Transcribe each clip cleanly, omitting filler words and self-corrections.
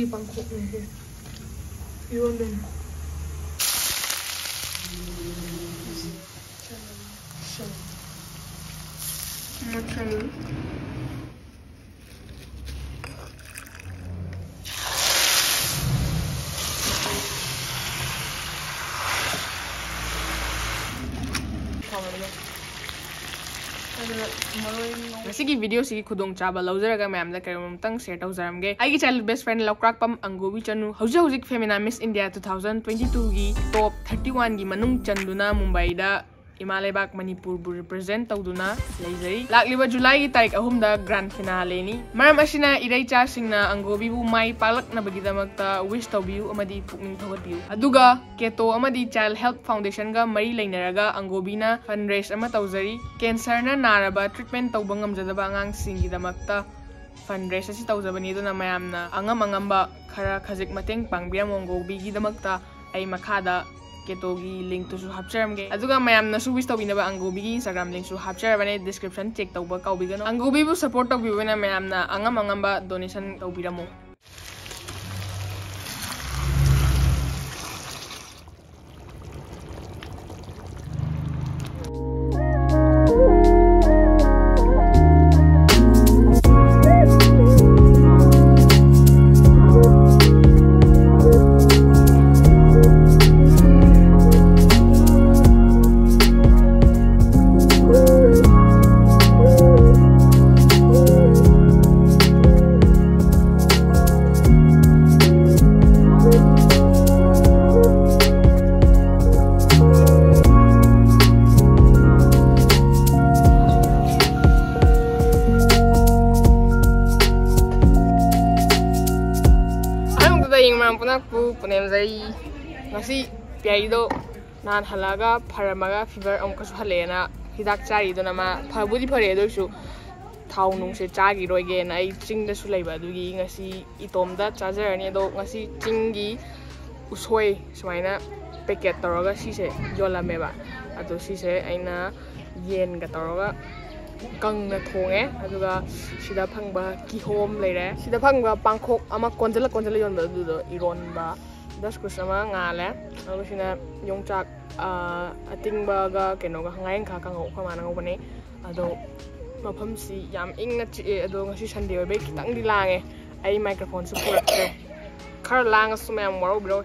Bangkok nih. 이거는 macam Sigi video sigi khudong chaba lauzaraga mayam da karam tang share tawzaramge ai gi channel best friend lokrak pam angobi chanu hauja femina Miss India 2022 gi top 31 gi manung chanduna Mumbai da Imalebak Manipur bu represent tawduna leizari lakliba July gi tarik ahum da grand finale ni maram asina irai cha singna angobi bu mai palak na bagi damakta wish tawbiu amadi pukning thawbiu aduga keto amadi child health foundation ga mari leinaraga angobi na fundraise ama tawzari cancer na naraba treatment tawba ngamjadaba angang singi damakta fundraise asi tawjabani duna mayamna angamba khara khajik mateng pangbiram angobi gi damakta ai makhada Ketogi link to hapcharamge aduga mayamna su wish tawbinaba angobi gi Instagram link su hapcharabane description check tawba kaubigano angobi bu support tawbibena mayamna angamba donation tawbiramo Punakku punemzai ngasi piaido nan halaga pharamaga fever amkasu halena hidak chari do nama phabudi phare dosu thau nung se chagi roige na ai chingda su leiba dugi ngasi itomda chajarani do ngasi chingi USHOI swaina packet toroga sise yolameba ado sise aina yen ga toroga kangna thonge aduga sida phangba kihom leire sida phangba pangkhok ama konjala yonba du ironba das kusama ngale alu sina yongchak atingba ga kenoga hangaing kha kangau khamana ngobane ado mafam si yam ingna chi ado ngasi sunday obe kitang di lange ai microphone su purakre khar lang sumam waro bro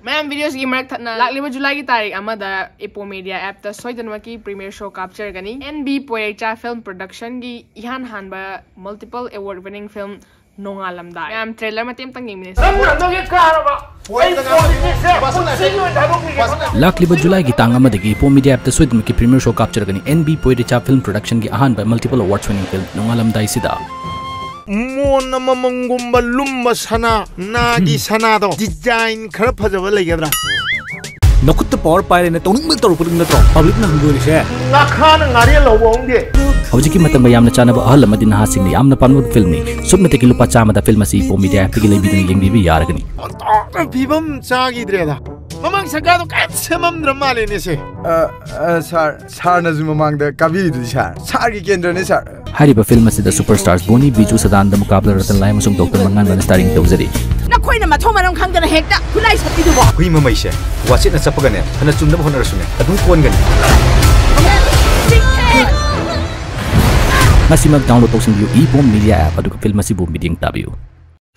Mayam videos gi marak thatna lakliba July gi tarik amada Ipo Media app ta soidanwa ki premiere show capture gani NB Poecha film production gi ihan hanba multiple award winning film Nongalamda mayam trailer matem tang ngimne lakliba July gi tang amadagi Ipo Media app ta soidanwa ki premiere show capture gani NB Poecha film production gi ahanba multiple awards winning film Nongalamda isida Mon namamangumba lumba sana nagi sanado design khara phajaba legadra nakut power paire ne toning mil toru puding natro public na hungori se nakhana ngari lawongde hojiki matam yamna chanaba ahal amadi na hasing ni amna panmud film ni subna teki lupa chama da film asi Ipo Media app gi lebidin yengbi bi yaragani bibam chagi dreda mamang sagado kap semam dramale ne se sir na zu mamang da kabiri du sir gi kendra ne sir Hariba film asida superstars Boni Biju Sadan da mukabla Ratan Lai masung Dr. Mangan ban starring tawzari nakoina mathomanam khangdana hekta kulai sapidu bo hui mamai se wasit na sapagane hana chunda bhona rasune adu kon gani masimag download tawsing view Ipo Media app adu film asibu meeting tabiu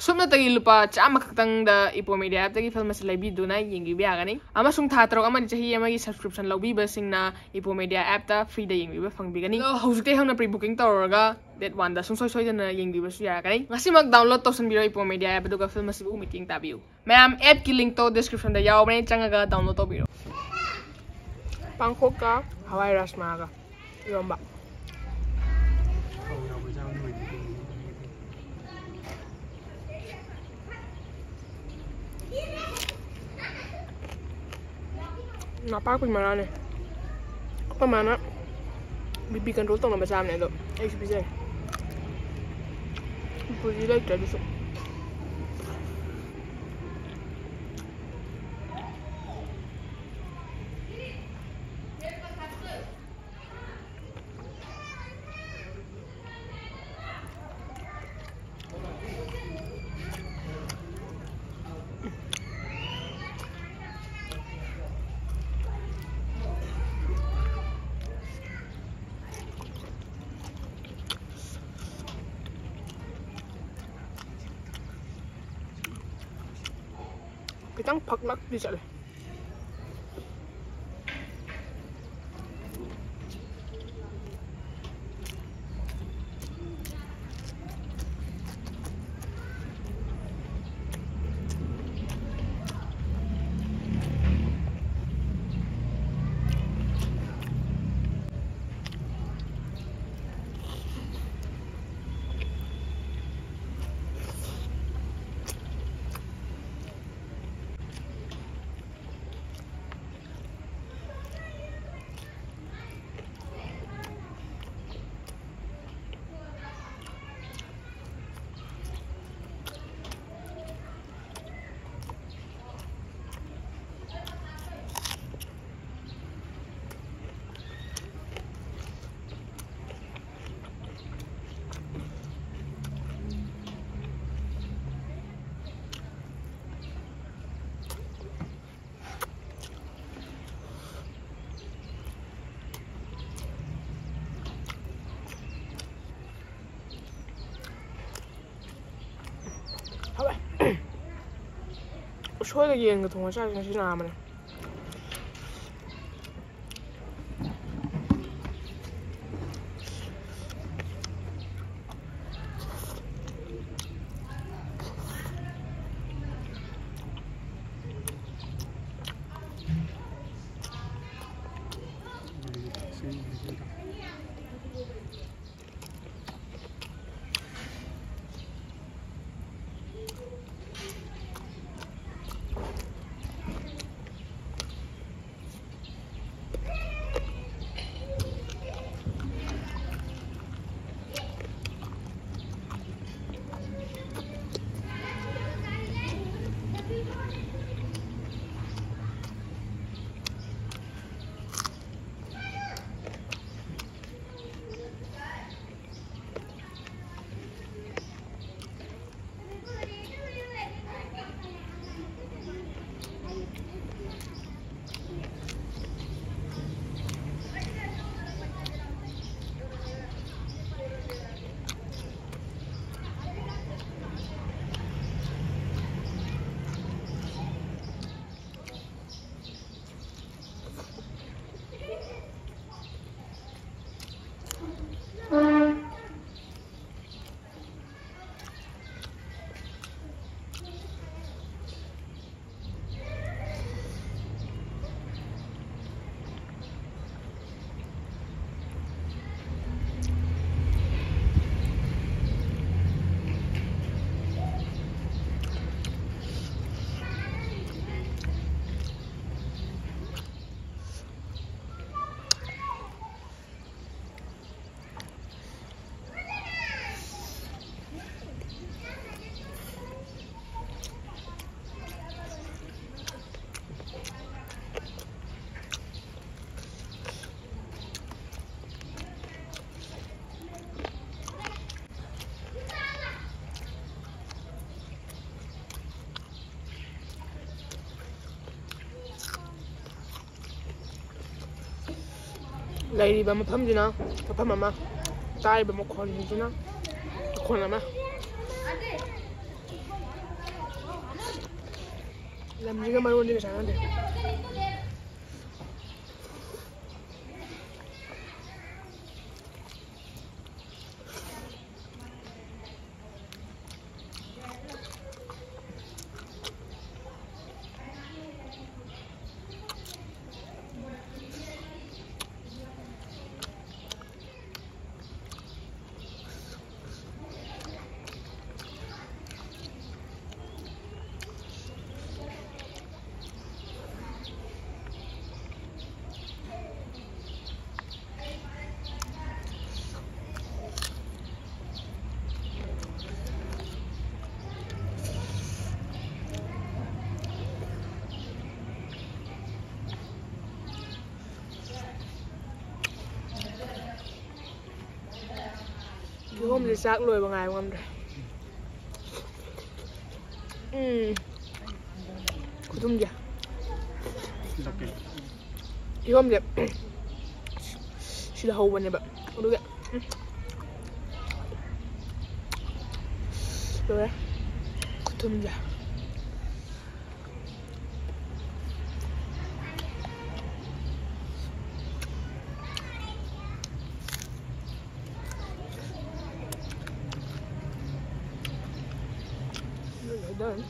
Sumna tagi lupa chama kaktang da Ipo Media app tagi film asi laibi duna yengi biagani amasung thatro amani chahi amagi subscription lawbi basingna Ipo Media app ta free da yengi ba fangbigani hojite hangna pre booking tawraga date 1 da sungsoi soidana yengi basu yaragani ngasimag download tawsan biro Ipo Media app duga film asibu meeting tabiu mayam app ki link to description da yawbane changaga download tawbiro Bangkok ka Hawaii rasma ga yomba Napa aku gimana nih? Apa mana? Bibi kan rutong nama macam ni tu. Exhibition. Boleh lagi jadi so. kitang paklak di chale USHOI yen ga thong cha sin na ma ꯂꯩꯔꯤꯕ ꯃꯐꯝꯁꯤꯅ ꯃꯐꯝ ꯑꯃ ꯇꯥꯔꯤꯕ ꯃꯈꯣꯟꯁꯤꯅ ꯃꯈꯣꯟ ꯑꯃ ꯂꯝꯁꯤꯒ ꯃꯔꯣꯟꯁꯤꯒ ꯆꯥꯟꯅꯗꯦ Hôm thì sáng lùi vào ngày không rồi. Cô thun gì? Thì hôm đẹp. Chỉ là hầu bên này bạn. Không được ạ. Rồi. Cô thun gì? done.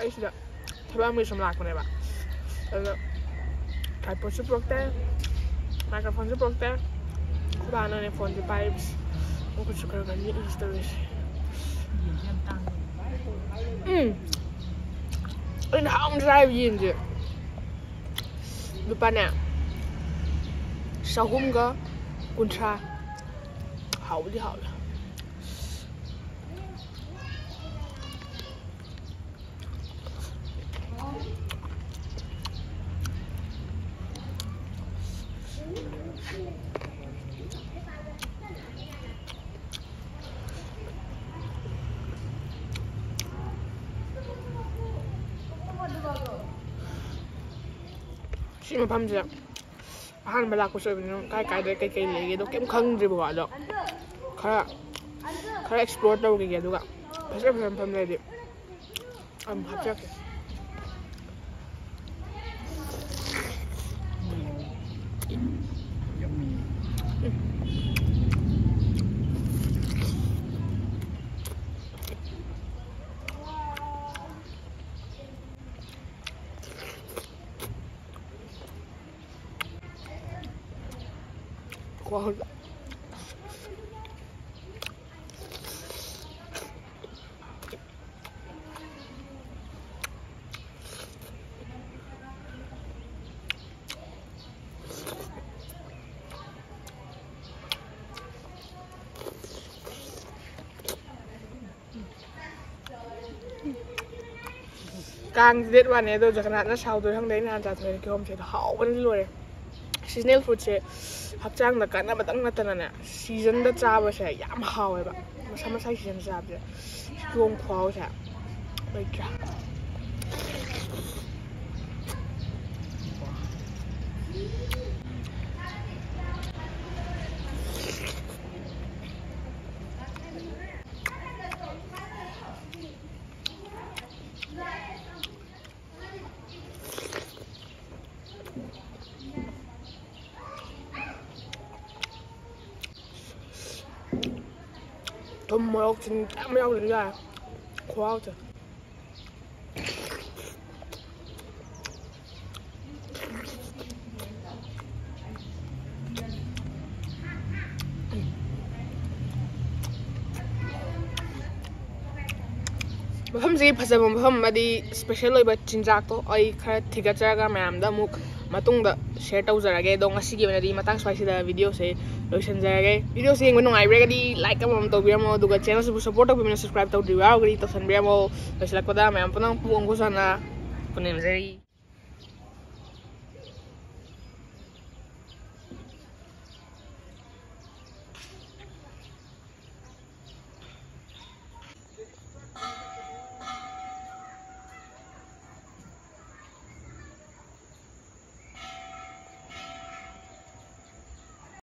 I should have some luck whenever. Tripod to broke there, microphone to broke there, banana phone to pipes. What could you go and eat Easter? In how drive in the banana. Shahunga, Guncha. How the hell? She pumps up. I had my lack of serving. I got a cake lady. Don't get hungry. Can explore the way you do. I'm ready. I'm happy. Wow. Càng giết vào này tôi chắc chắn nó sau tôi không đến ăn trả thuê cái hôm sẽ hảo vẫn luôn. Seasonal fruit sẽ hấp trang là cả năm mà tăng ngắt nè. Season đã trả vào sẽ giảm hảo vậy bạn. Mà sao mà sai season trả vậy? Chuông khoao sẽ bây giờ. 돈 먹진 땀이라고 그러냐 고아우자 ꯃꯐꯝꯁꯤꯒꯤ ꯐꯖꯕ ꯃꯐꯝ ꯑꯃꯗꯤ special ꯑꯣꯏꯕ ꯆꯤꯟꯖꯥꯛꯇꯣ ꯑꯩ ꯈꯔ ꯊꯤꯒꯠꯆꯔꯒ ꯃꯌꯥꯝꯗ ꯑꯃꯨꯛ ꯃꯇꯨꯡꯗ share ꯇꯧꯖꯔꯒꯦ ꯑꯗꯣ ꯉꯁꯤꯒꯤ ꯑꯣꯏꯅꯗꯤ ꯃꯇꯥꯡ ꯁ꯭ꯋꯥꯏꯁꯤꯗ ꯚꯤꯗꯤꯑꯣꯁꯦ ꯂꯣꯏꯁꯤꯟꯖꯔꯒꯦ ꯚꯤꯗꯤꯑꯣꯁꯦ ꯌꯦꯡꯕ ꯅꯨꯡꯉꯥꯏꯕꯤꯔꯒꯗꯤ ꯂꯥꯏꯛ ꯑꯃꯃꯝ ꯇꯧꯕꯤꯔꯝꯃꯣ ꯑꯗꯨꯒ ꯆꯦꯅꯦꯜꯁꯤꯕꯨ ꯁꯞꯄꯣꯔꯠ ꯇꯧꯕꯤꯕꯅ ꯁꯕꯁꯀ꯭ꯔꯥꯏꯕ ꯇꯧꯗ꯭ꯔꯤꯕ ꯌꯥꯎꯔꯒꯗꯤ ꯇꯧꯁꯟꯕꯤꯔꯝꯃꯣ ꯂꯣꯏꯁꯤꯜꯂꯛꯄꯗ ꯃꯌꯥꯝ ꯄꯨꯝꯅꯃꯛ ꯄꯨꯡ ꯁꯥꯅ ꯄꯨꯅꯦꯝꯖꯔꯤ